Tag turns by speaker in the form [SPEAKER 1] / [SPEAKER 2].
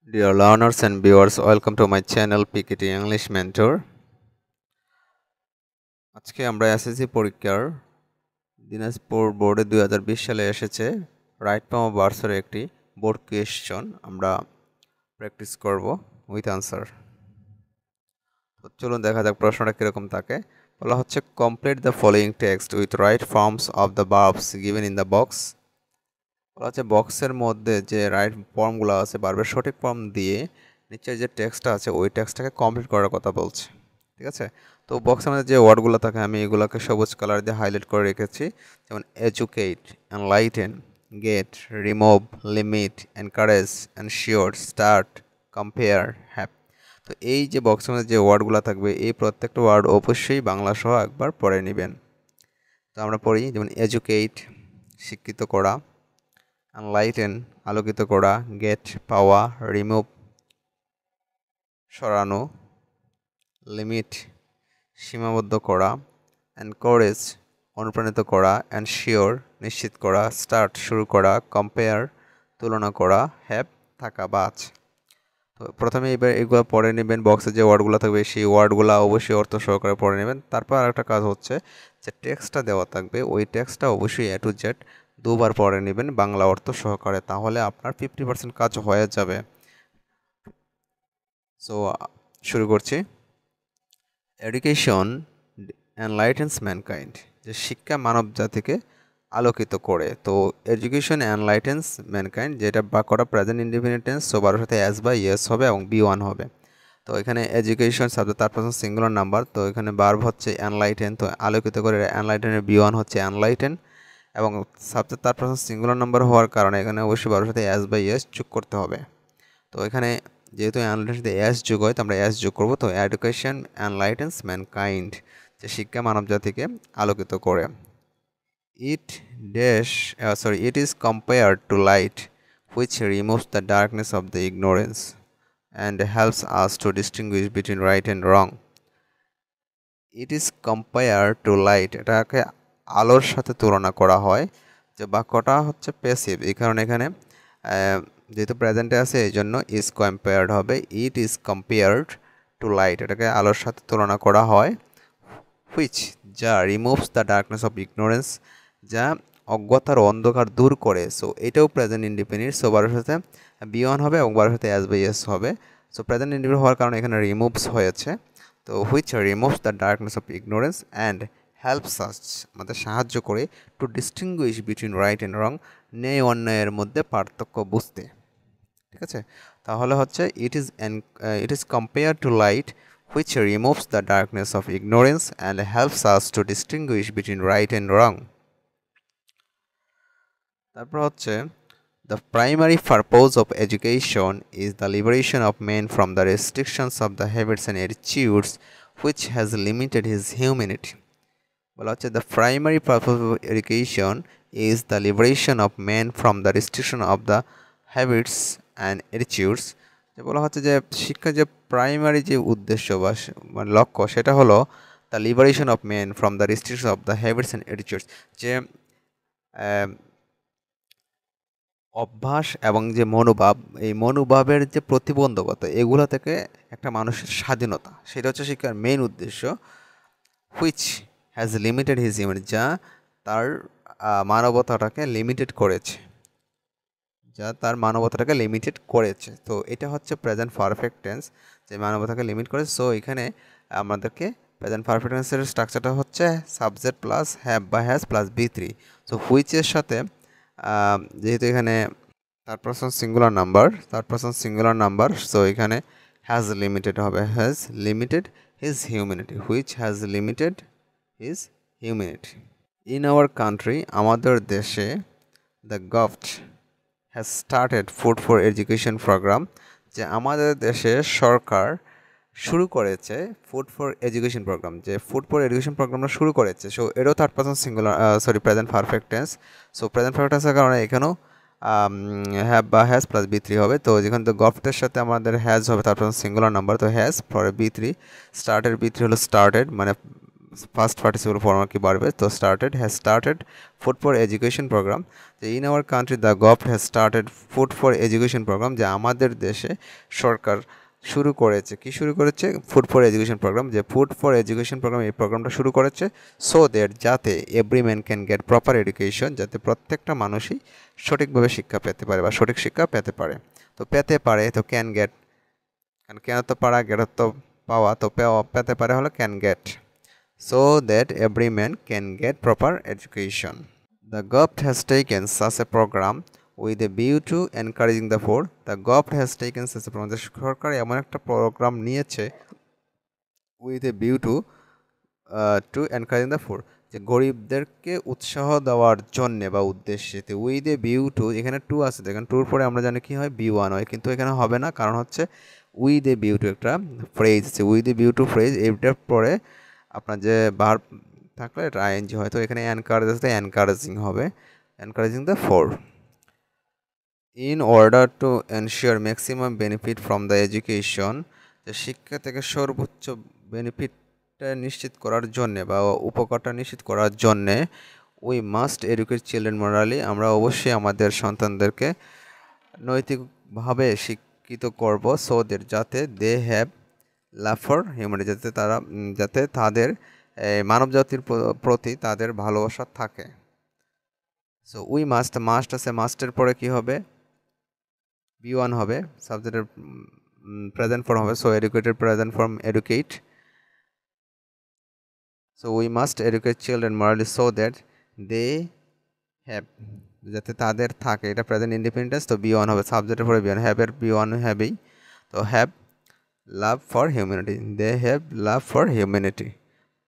[SPEAKER 1] Dear learners and viewers, welcome to my channel PKT English Mentor. আজকে আমরা SSC পরীক্ষার দিনাজপুর বোর্ডে 2020 সালে এসেছে রাইট ফর্ম অফ ভার্বস এর একটি বোর্ড কোয়েশ্চন আমরা প্র্যাকটিস করব উইথ আনসার। তো চলুন দেখা যাক প্রশ্নটা কিরকম থাকে। বলা হচ্ছে complete the following text with right forms of the verbs given in the box. বলা হচ্ছে বক্সের মধ্যে যে রাইট ফর্মগুলো আছে ভার্বের সঠিক ফর্ম দিয়ে নিচের যে টেক্সটটা আছে ওই টেক্সটটাকে কমপ্লিট করার কথা বলছে। ঠিক আছে, তো বক্সের মধ্যে যে ওয়ার্ডগুলো থাকে আমি এগুলোকে সবুজ কালার দিয়ে হাইলাইট করে রেখেছি, যেমন educate, enlighten, get, remove, limit, encourage, ensure, start, compare, have. তো এই যে বক্সের মধ্যে যে ওয়ার্ডগুলো থাকবে এই প্রত্যেকটা ওয়ার্ড অবশ্যই বাংলা সহ একবার পড়ে নেবেন। তো আমরা পড়ি, যেমন এডুকেট শিক্ষিত করা, এনলাইটেন আলোকিত করা, গেট পাওয়া, রিমুভ সরানো, লিমিট সীমাবদ্ধ করা, এনকারেজ অনুপ্রাণিত করা, এনশিওর নিশ্চিত করা, স্টার্ট শুরু করা, কম্পেয়ার তুলনা করা, হ্যাভ থাকা বা আছে। তো প্রথমে এবার এগুলো পড়ে নেবেন, বক্সে যে ওয়ার্ডগুলো থাকবে সেই ওয়ার্ডগুলো অবশ্যই অর্থ সহকারে পড়ে নেবেন। তারপর আরেকটা কাজ হচ্ছে যে টেক্সটটা দেওয়া থাকবে ওই টেক্সটটা অবশ্যই এ টু জেড দুবার পড়ে নেবেন বাংলা অর্থ সহকারে, তাহলে আপনার 50% কাজ হয়ে যাবে। সো শুরু করছি। এডুকেশন এনলাইটেন্স ম্যানকাইন্ড, যে শিক্ষা মানব জাতিকে আলোকিত করে। তো এডুকেশন এনলাইটেন্স ম্যানকাইন্ড, যেটা বাক্যটা প্রেজেন্ট ইনডিফিনিট টেন্স, সবার সাথে অ্যাজ বা ইয়েস হবে এবং বি ওয়ান হবে। তো এখানে এডুকেশন সাবজেক্ট তার পার্সন সিঙ্গুলার নাম্বার, তো এখানে ভার্ব হচ্ছে এনলাইটেন, তো আলোকিত করে এনলাইটেনের বি ওয়ান হচ্ছে এনলাইটেন এবং সাবজেক্ট তার পার্সন সিঙ্গুলার নাম্বার হওয়ার কারণে এখানে অবশ্যই ভার্বের সাথে অ্যাজ বা ইয়েস যোগ করতে হবে। তো এখানে যেহেতু এনলাইটেনের সাথে অ্যাস যোগ হয় তো আমরা অ্যাস যোগ করবো। তো এডুকেশন এনলাইটেন্স ম্যানকাইন্ড, যে শিক্ষা মানব জাতিকে আলোকিত করে। It is compared to light, which removes the darkness of the ignorance and helps us to distinguish between right and wrong. It is compared to light, এটাকে আলোর সাথে তুলনা করা হয়। যে বাক্যটা হচ্ছে প্যাসিভ, এই কারণে এখানে যেহেতু প্রেজেন্টে আছে এই জন্য ইজ কম্পেয়ার্ড হবে। It is compared two light, এটাকে আলোর সাথে তুলনা করা হয়। হুইচ, যা, removes the darkness of ignorance, যা অজ্ঞতার অন্ধকার দূর করে। সো এটাও প্রেজেন্ট ইনডিফিনিট, সো বারের সাথে বি ওয়ান হবে এবং বারের সাথে অ্যাজ বাই এস হবে। সো প্রেজেন্ট ইনডিফিনিট হওয়ার কারণে এখানে রিমুভস হয়েছে। তো which removes the darkness of ignorance and helps us, আমাদের সাহায্য করে to distinguish between right and wrong, ন্যায় অন্যায়ের মধ্যে পার্থক্য বুঝতে। ঠিক আছে, তাহলে হচ্ছে it is compare to light which removes the darkness of ignorance and helps us to distinguish between right and wrong. তারপর হচ্ছে the primary purpose of education is the liberation of man from the restrictions of the habits and attitudes which has limited his humanity. বলা হচ্ছে the primary purpose of education is the liberation of man from the restriction of the habits and attitudes. যে বলা হচ্ছে যে শিক্ষার যে primary যে উদ্দেশ্য বা মানে লক্ষ্য সেটা হলো the liberation of man from the restriction of the habits and attitudes, যে অভ্যাস এবং যে মনোভাব, এই মনোভাবের যে প্রতিবন্ধকতা এগুলো থেকে একটা মানুষের স্বাধীনতা, সেটা হচ্ছে শিক্ষার মেইন উদ্দেশ্য। Which has limited his humanity, যা তার মানবতাটাকে লিমিটেড করেছে, যা তার মানবতাটাকে লিমিটেড করেছে। তো এটা হচ্ছে প্রেজেন্ট পারফেক্ট টেন্স, যে মানবতাকে লিমিট করেছে। সো এখানে আমাদেরকে প্রেজেন্ট পারফেক্ট টেন্সের স্ট্রাকচারটা হচ্ছে সাবজেক্ট প্লাস হ্যাভ বা has plus V three. So হুইচের সাথে যেহেতু এখানে third person singular number, so এখানে হ্যাজ লিমিটেড হবে, has limited his humanity, which has limited his humanity. In our country, আমাদের দেশে, the government has started food for education programme, যে আমাদের দেশে সরকার শুরু করেছে ফুড ফর এডুকেশন প্রোগ্রাম, যে ফুড ফর এডুকেশন প্রোগ্রামটা শুরু করেছে। সো এটাও third person singular present perfect tense. So present perfect টেন্সের কারণে এখানেও হ্যাভ বা হ্যাজ প্লাস বি থ্রি হবে। তো যেখানে তো গভর্নমেন্টের সাথে আমাদের হ্যাজ হবে থার্ড পারসন সিঙ্গুলার নাম্বার, তো হ্যাজ ফর বি থ্রি। স্টার্টের বি থ্রি হলো স্টার্টেড, মানে ফার্স্ট পার্টিসিপল ফর্ম কি বাড়বে, তো started, has started food for education programme, যে in our country the government has started food for education programme, যে আমাদের দেশে সরকার শুরু করেছে, কি শুরু করেছে, ফুড ফর এডুকেশন প্রোগ্রাম, যে ফুড ফর এডুকেশন প্রোগ্রাম এই প্রোগ্রামটা শুরু করেছে সো দ্যাট যাতে every man can get proper education, যাতে প্রত্যেকটা মানুষই সঠিকভাবে শিক্ষা পেতে পারে বা সঠিক শিক্ষা পেতে পারে। তো পেতে পারে, তো ক্যান গেট, কারণ কেন তো পারা, গেট তো পাওয়া, তো পেতে পারে হলো can get, so that every man can get proper education. The government has taken such a program with a view to encouraging the poor. The government has taken such a program. যে সরকার এমন একটা programme নিয়েছে with a view to encouraging the poor, যে গরিবদেরকে উৎসাহ দেওয়ার জন্যে বা উদ্দেশ্যে, উইথ এ ভিউ টু, এখানে টু আছে, এখানে টুর পরে আমরা জানি কি হয়, বি ওয়ান হয়, কিন্তু এখানে হবে না, কারণ হচ্ছে উইথ এ ভিউ টু একটা ফ্রেজ আছে, with a view to phrase, এইটার পরে আপনার যে ভার্ব থাকলে এটা আইএনজি হয়, তো এখানে এনকারেজ আছে, এনকারেজিং হবে, encouraging the four. In order to ensure maximum benefit from the education, যে শিক্ষা থেকে সর্বোচ্চ বেনিফিটটা নিশ্চিত করার জন্যে বা উপকারটা নিশ্চিত করার জন্যে we must educate children morally, আমরা অবশ্যই আমাদের সন্তানদেরকে নৈতিকভাবে শিক্ষিত করব, সো দ্যাট যাতে they have love for humanity, যাতে তাদের মানব জাতির প্রতি তাদের ভালোবাসা থাকে। সো উই মাস্ট, মাস্ট আছে, মাস্টের পরে কি হবে, বি ওয়ান হবে, সাবজেক্টের প্রেজেন্ট ফর্ম হবে, so educated present form educate, so we must educate children morally so that they have, যাতে তাদের থাকে, এটা প্রেজেন্ট ইন্ডিপেন্ডেন্স, তো বি ওয়ান হবে, সাবজেক্টের পরে বি ওয়ান, হ্যাভের বি ওয়ান হ্যাভেই, তো have love for humanity, they have love for humanity.